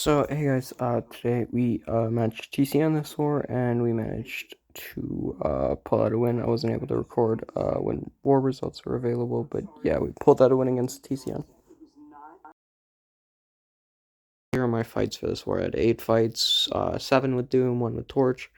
So hey guys, today we managed TCN this war, and we managed to pull out a win. I wasn't able to record when war results were available, but yeah, we pulled out a win against TCN. Here are my fights for this war. I had 8 fights, 7 with Doom, 1 with Torch.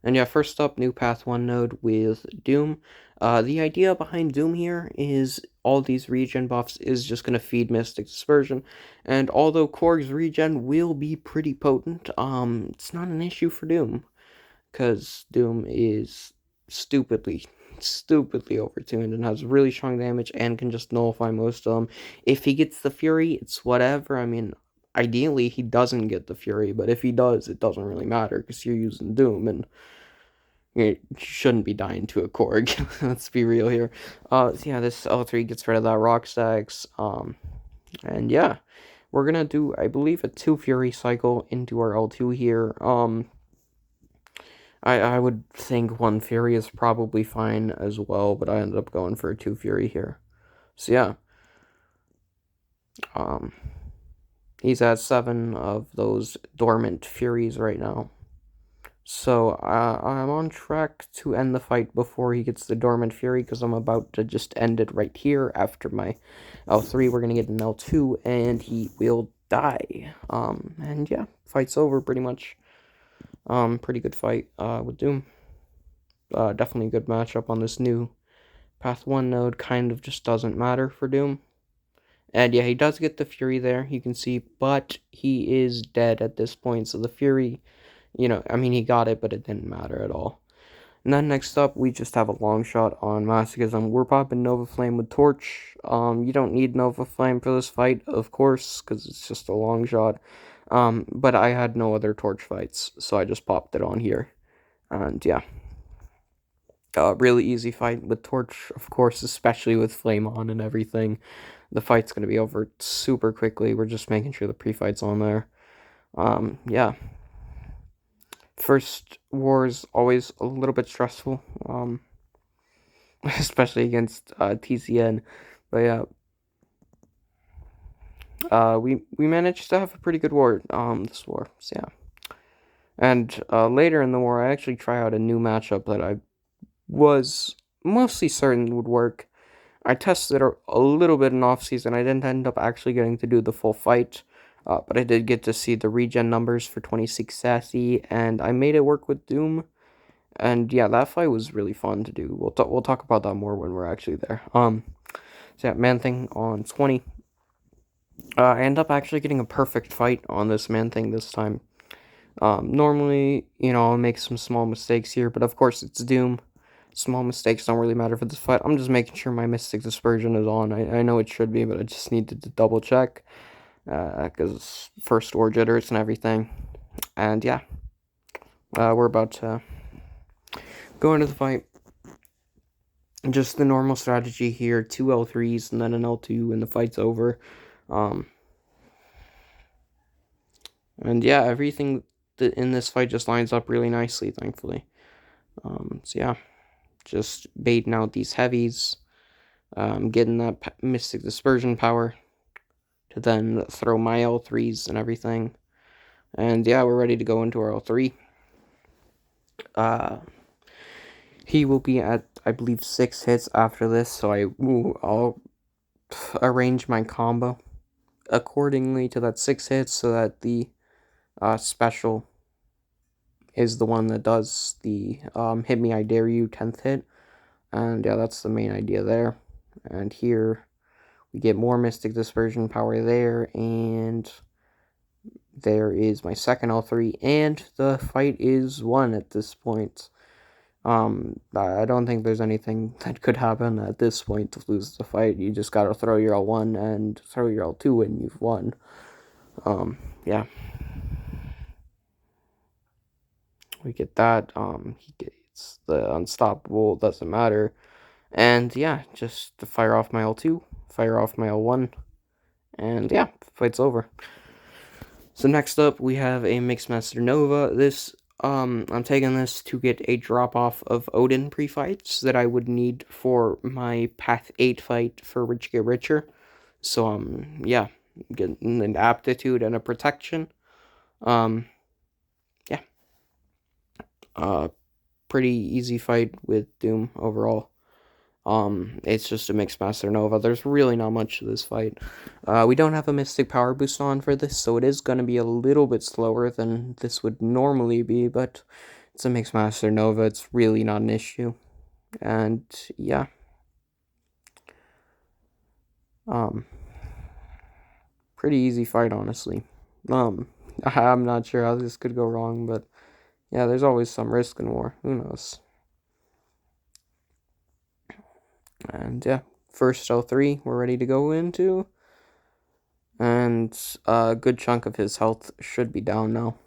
And yeah, first up, new Path 1 node with Doom. The idea behind Doom here is all these regen buffs is just going to feed Mystic Dispersion. And although Korg's regen will be pretty potent, it's not an issue for Doom. Because Doom is stupidly overtuned and has really strong damage and can just nullify most of them. If he gets the Fury, it's whatever. I mean, ideally he doesn't get the Fury, but if he does, it doesn't really matter because you're using Doom and you shouldn't be dying to a Korg. Let's be real here. So yeah, this L3 gets rid of that Rock Stacks. And yeah, we're gonna do, I believe, a 2 Fury cycle into our L2 here. I would think 1 Fury is probably fine as well, but I ended up going for a 2 Fury here. So yeah. He's at 7 of those dormant Furies right now. So I'm on track to end the fight before he gets the dormant Fury, because I'm about to just end it right here after my L3. We're going to get an L2, and he will die. And yeah, fight's over pretty much. Pretty good fight with Doom. Definitely a good matchup on this new Path 1 node. Kind of just doesn't matter for Doom. And yeah, he does get the Fury there, you can see, but he is dead at this point, so the Fury, I mean, he got it, but it didn't matter at all. And then next up, we just have a long shot on Masochism. We're popping Nova Flame with Torch. You don't need Nova Flame for this fight, of course, because it's just a long shot. But I had no other Torch fights, so I just popped it on here. And yeah. Really easy fight with Torch, of course, especially with Flame on and everything. The fight's going to be over super quickly. We're just making sure the pre-fight's on there. Yeah. First war is always a little bit stressful, especially against TCN. But yeah, we managed to have a pretty good war this war. So yeah. And later in the war, I actually try out a new matchup that I was mostly certain would work. I tested it a little bit in off-season. I didn't end up actually getting to do the full fight, but I did get to see the regen numbers for 26 Sassy, and I made it work with Doom. And yeah, that fight was really fun to do. We'll talk about that more when we're actually there. So yeah, Man-Thing on 20. I end up actually getting a perfect fight on this Man-Thing this time. Normally, I'll make some small mistakes here, but of course it's Doom. Small mistakes don't really matter for this fight. I'm just making sure my Mystic Dispersion is on. I know it should be, but I just needed to double check. Because first war jitters and everything. And yeah. We're about to go into the fight. Just the normal strategy here. 2 L3s and then an L2 and the fight's over. And yeah, everything in this fight just lines up really nicely, thankfully. So yeah. Just baiting out these heavies, getting that Mystic Dispersion power to then throw my L3s and everything. And yeah, we're ready to go into our L3. He will be at, I believe, 6 hits after this, so I'll arrange my combo accordingly to that 6 hits so that the special is the one that does the Hit Me I Dare You 10th hit. And yeah, that's the main idea there. And here we get more Mystic Dispersion power there, and there is my second L3, and the fight is won at this point. I don't think there's anything that could happen at this point to lose the fight. You just gotta throw your L1 and throw your L2 and you've won. Yeah. We get that. He gets the unstoppable, doesn't matter. And yeah, just to fire off my L2, fire off my L1, and yeah, fight's over. So next up, we have a Mixmaster Nova. I'm taking this to get a drop-off of Odin pre-fights that I would need for my Path 8 fight for Rich Get Richer. So, yeah, getting an aptitude and a protection. Yeah. Pretty easy fight with Doom overall. It's just a mixed Master Nova. There's really not much to this fight. We don't have a Mystic Power Boost on for this, so it is going to be a little bit slower than this would normally be, but it's a mixed Master Nova. It's really not an issue. And, yeah. Pretty easy fight, honestly. I'm not sure how this could go wrong, but yeah, there's always some risk in war. Who knows? And yeah, first L3 we're ready to go into. And a good chunk of his health should be down now.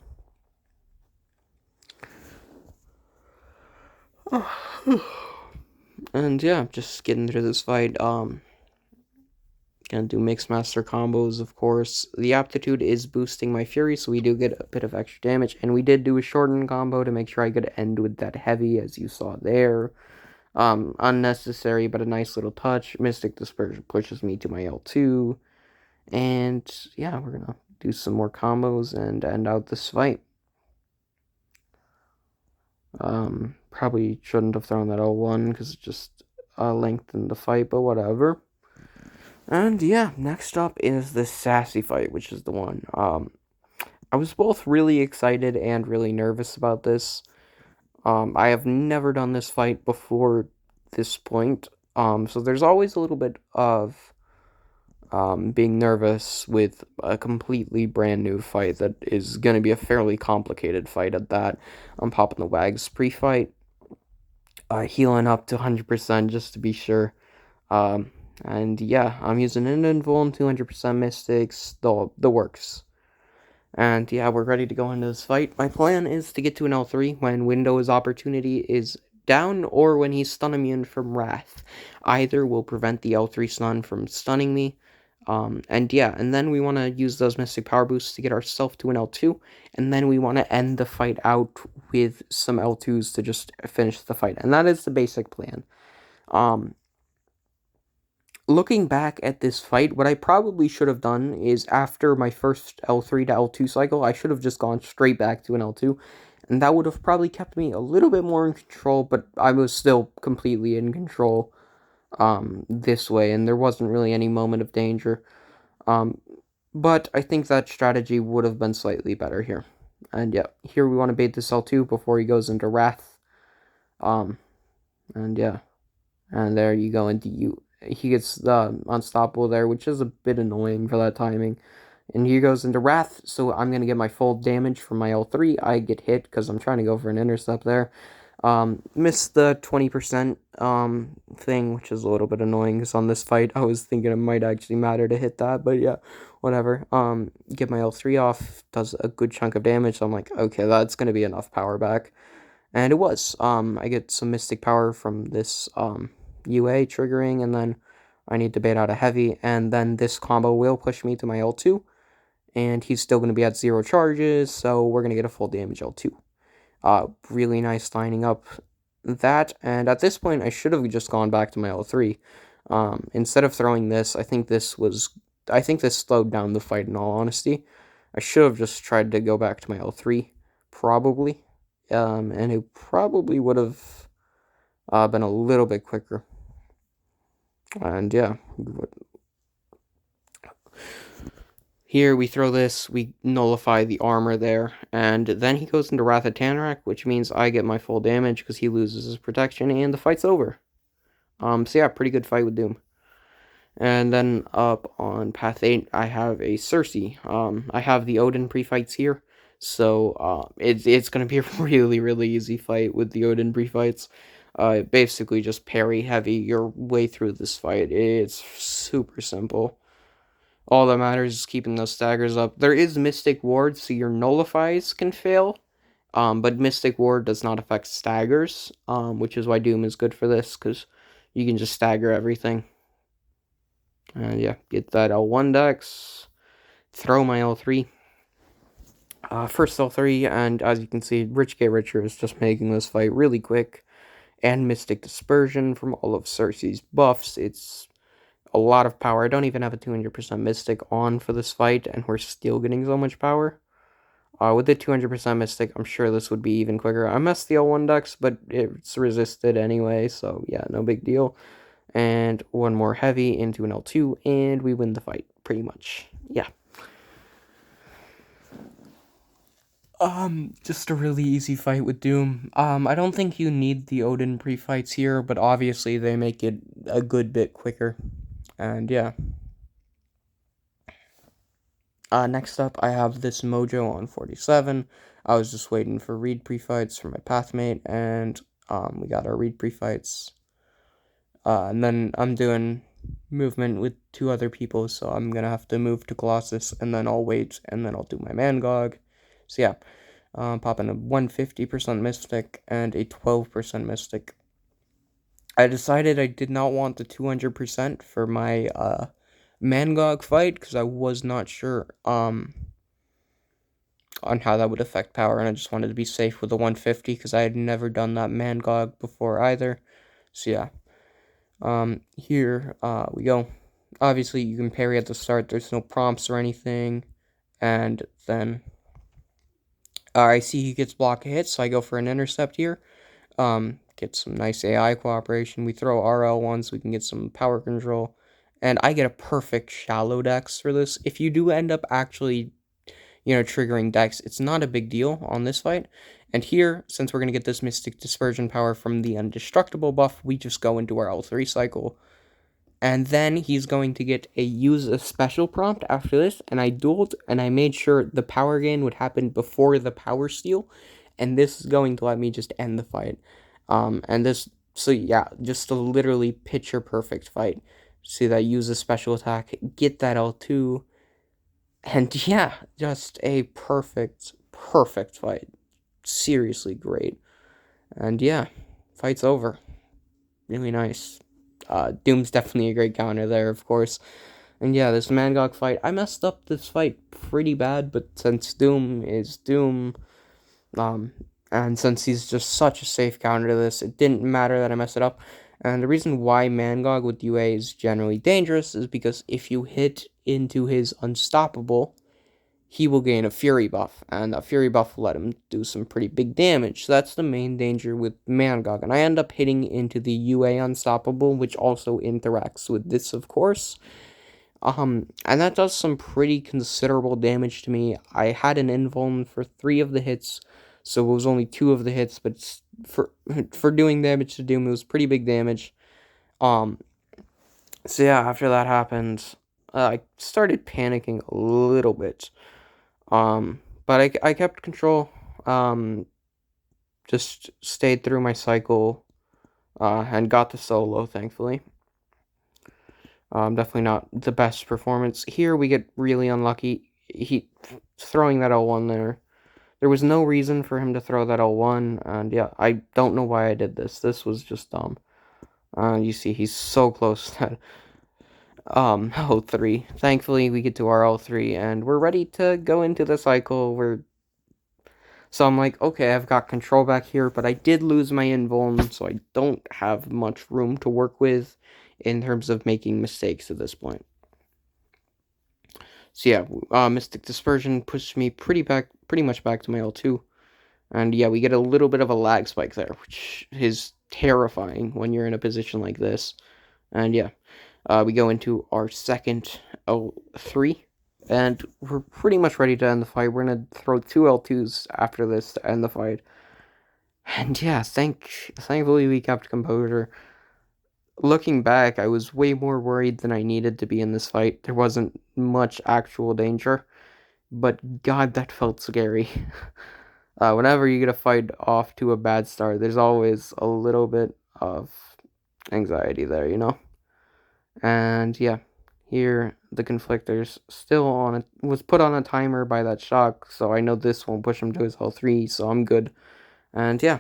And yeah, just getting through this fight. Gonna do mixed master combos, of course. The aptitude is boosting my fury, so we do get a bit of extra damage. And we did do a shorten combo to make sure I could end with that heavy, as you saw there. Unnecessary, but a nice little touch. Mystic Dispersion pushes me to my L2. And yeah, we're gonna do some more combos and end out this fight. Probably shouldn't have thrown that L1 because it just lengthened the fight, but whatever. And yeah, next up is the Sassy fight, which is the one. I was both really excited and really nervous about this. I have never done this fight before this point. So there's always a little bit of being nervous with a completely brand new fight that is going to be a fairly complicated fight at that. I'm popping the Wags pre-fight, healing up to 100% just to be sure. And yeah, I'm using an Invuln, 200% Mystics, the works. And yeah, we're ready to go into this fight. My plan is to get to an L3 when Window's opportunity is down or when he's stun immune from Wrath. Either will prevent the L3 stun from stunning me. And yeah, and then we want to use those Mystic Power Boosts to get ourselves to an L2. And then we want to end the fight out with some L2s to just finish the fight. And that is the basic plan. Looking back at this fight, what I probably should have done is after my first L3 to L2 cycle, I should have just gone straight back to an L2. And that would have probably kept me a little bit more in control, but I was still completely in control this way, and there wasn't really any moment of danger. But I think that strategy would have been slightly better here. And yeah, here we want to bait this L2 before he goes into Wrath. And yeah. And there you go into you. He gets the unstoppable there, which is a bit annoying for that timing. And he goes into Wrath, so I'm going to get my full damage from my L3. I get hit because I'm trying to go for an intercept there. Missed the 20% thing, which is a little bit annoying because on this fight I was thinking it might actually matter to hit that, but yeah, whatever. Get my L3 off, does a good chunk of damage, so I'm like, okay, that's going to be enough power back. And it was. I get some Mystic Power from this UA triggering, and then I need to bait out a heavy, and then this combo will push me to my L2, and he's still going to be at 0 charges, so we're going to get a full damage L2. Really nice lining up that, and at this point I should have just gone back to my L3. Instead of throwing this, I think this slowed down the fight in all honesty. I should have just tried to go back to my L3, probably. And it probably would have been a little bit quicker. And yeah, here we throw this, we nullify the armor there, and then he goes into Wrath of Tanrak, which means I get my full damage because he loses his protection, and the fight's over. So yeah, pretty good fight with Doom. And then up on Path 8, I have a Sersi. I have the Odin pre-fights here. So it's going to be a really, really easy fight with the Odin pre-fights. Basically just parry heavy your way through this fight. It's super simple. All that matters is keeping those staggers up. There is Mystic Ward, so your nullifies can fail. But Mystic Ward does not affect staggers, which is why Doom is good for this, because you can just stagger everything. And yeah, get that L1 dex, throw my L3. First L3, and as you can see, Rich Get Richer is just making this fight really quick. And Mystic Dispersion from all of Sersi's buffs. It's a lot of power. I don't even have a 200% Mystic on for this fight, and we're still getting so much power. With the 200% Mystic, I'm sure this would be even quicker. I messed the L1 decks, but it's resisted anyway, so yeah, no big deal. And one more heavy into an L2, and we win the fight, pretty much. Yeah. Just a really easy fight with Doom. I don't think you need the Odin pre-fights here, but obviously they make it a good bit quicker. And yeah. Next up, I have this Mojo on 47. I was just waiting for read pre-fights for my pathmate, and we got our read pre-fights. And then I'm doing movement with 2 other people, so I'm gonna have to move to Colossus, and then I'll wait, and then I'll do my Mangog. So yeah, popping a 150% Mystic and a 12% Mystic. I decided I did not want the 200% for my Mangog fight, because I was not sure on how that would affect power, and I just wanted to be safe with the 150, because I had never done that Mangog before either. So yeah. Here, we go. Obviously, you can parry at the start. There's no prompts or anything. And then, I see he gets block a hit, so I go for an intercept here. Get some nice AI cooperation. We throw RL1 so we can get some power control. And I get a perfect shallow dex for this. If you do end up actually, triggering dex, it's not a big deal on this fight. And here, since we're going to get this Mystic Dispersion power from the Indestructible buff, we just go into our L3 cycle. And then he's going to get a use a special prompt after this, and I dueled, and I made sure the power gain would happen before the power steal, and this is going to let me just end the fight. So yeah, just a literally picture perfect fight. See that use a special attack, get that L2, and yeah, just a perfect fight. Seriously great. And yeah, fight's over. Really nice. Doom's definitely a great counter there, of course. And yeah, this Mangog fight, I messed up this fight pretty bad, but since Doom is Doom, and since he's just such a safe counter to this, it didn't matter that I messed it up. And the reason why Mangog with UA is generally dangerous is because if you hit into his Unstoppable, he will gain a Fury buff, and that Fury buff will let him do some pretty big damage. So that's the main danger with Mangog, and I end up hitting into the UA Unstoppable, which also interacts with this, of course. And that does some pretty considerable damage to me. I had an invuln for 3 of the hits, so it was only 2 of the hits, but for doing damage to Doom, it was pretty big damage. So yeah, after that happened, I started panicking a little bit. But I kept control, just stayed through my cycle, and got the solo, thankfully. Definitely not the best performance. Here we get really unlucky. He throwing that L1 there. There was no reason for him to throw that L1, and yeah, I don't know why I did this. This was just dumb. You see, he's so close to that. L3. Thankfully, we get to our L3, and we're ready to go into the cycle. So I'm like, okay, I've got control back here, but I did lose my invuln, so I don't have much room to work with in terms of making mistakes at this point. So yeah, Mystic Dispersion pushed me pretty much back to my L2. And yeah, we get a little bit of a lag spike there, which is terrifying when you're in a position like this. And yeah, we go into our second L3. And we're pretty much ready to end the fight. We're going to throw 2 L2s after this to end the fight. And yeah, thankfully we kept composure. Looking back, I was way more worried than I needed to be in this fight. There wasn't much actual danger. But God, that felt scary. Whenever you get a fight off to a bad start, there's always a little bit of anxiety there, And yeah, here the Conflictor's still was put on a timer by that shock, so I know this won't push him to his L3, so I'm good. And yeah,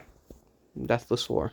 Deathless War.